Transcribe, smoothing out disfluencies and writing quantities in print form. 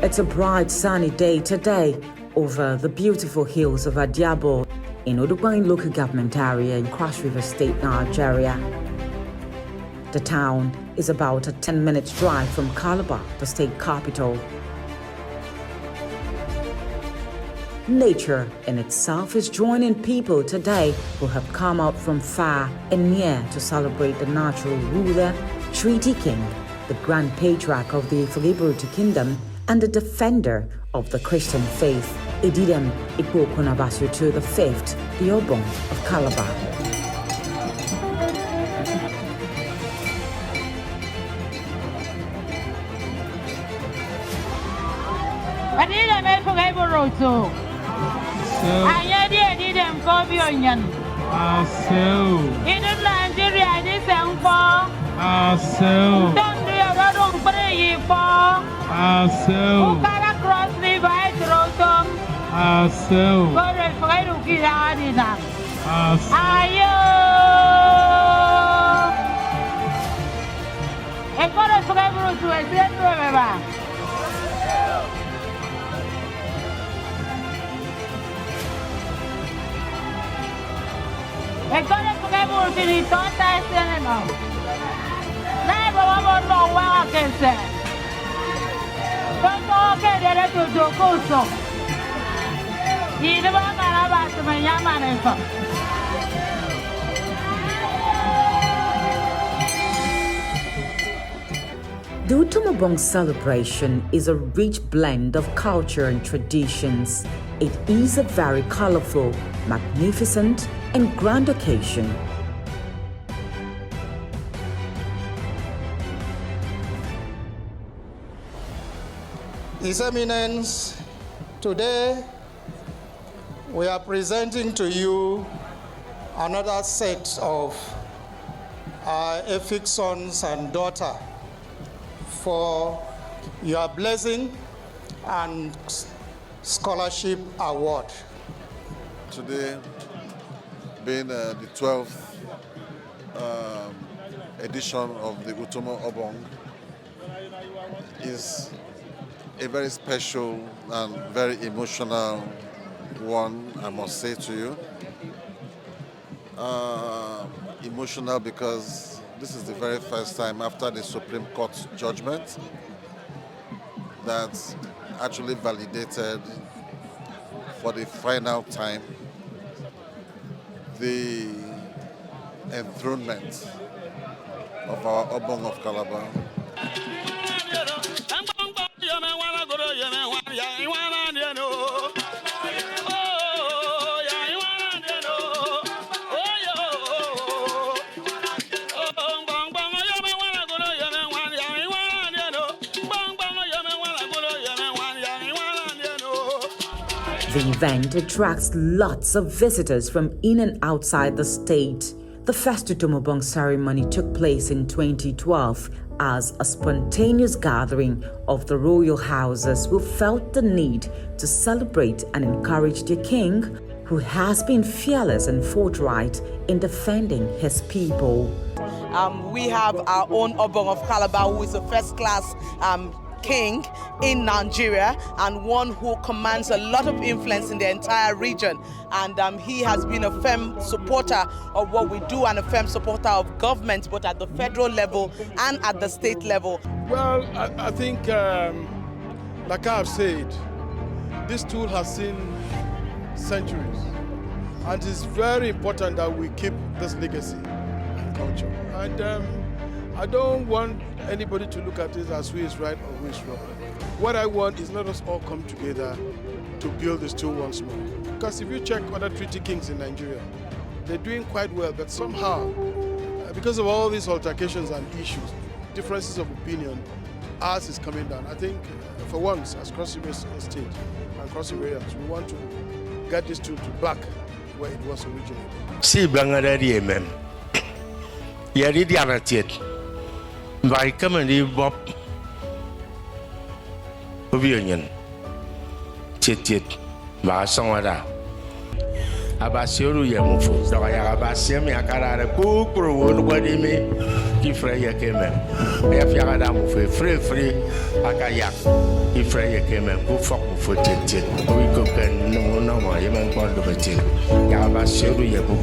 It's a bright sunny day today over the beautiful hills of Adiabo in Odugban local government area in Cross River State, Nigeria. The town is about a 10-minute drive from Calabar, the state capital. Nature in itself is joining people today who have come out from far and near to celebrate the natural ruler, Treaty King, the Grand Patriarch of the Ekpo Kingdom, and the defender of the Christian faith, Edidem, Ekpo Abasi the Fifth, the Obong of Calabar. Edidem Kobe Onion. In Nigeria, this and for. Don't do your own pray for. Who can cross river at Rotom? For to get out in that. Ayo! And for us to a great river. I'm going to forget what you thought I said. Never want no one can say. Don't talk at it to Jokoso. You never about to my Yaman. The Utomo Obong celebration is a rich blend of culture and traditions. It is a very colorful, magnificent, and grand occasion. His Eminence, today we are presenting to you another set of our Efik sons and daughter for your blessing and scholarship award. Today, being the 12th edition of the Utomo Obong, is a very special and very emotional one, I must say to you. Emotional because this is the very first time after the Supreme Court judgment that actually validated for the final time the enthronement of our Obong of Calabar. The event attracts lots of visitors from in and outside the state. The first Utomo Obong ceremony took place in 2012 as a spontaneous gathering of the royal houses who felt the need to celebrate and encourage their king, who has been fearless and forthright in defending his people. We have our own Obong of Calabar, who is a first-class king in Nigeria and one who commands a lot of influence in the entire region, and he has been a firm supporter of what we do and a firm supporter of government, both at the federal level and at the state level. Well, I think like I've said, this tool has seen centuries, and it's very important that we keep this legacy and culture. And I don't want anybody to look at this as who is right or who is wrong. What I want is let us all come together to build this tool once more. Because if you check other treaty kings in Nigeria, they're doing quite well, but somehow, because of all these altercations and issues, differences of opinion, ours is coming down. I think for once, as Cross River State and Cross River areas, we want to get this tool to back where it was originally. Si Bangladesh, ma'am. Yari diaratiet. By coming Bob Obionion Chit Basangada Abasi Yamufu, so I have Abasi Yakara, Kukuru, what do you mean? ifre ye kemem ya fiaga da mu free akayak ifre ye kemem ku fok mu fo tet we ko ken no ma yemen ko do betin ya ba sheru ye ko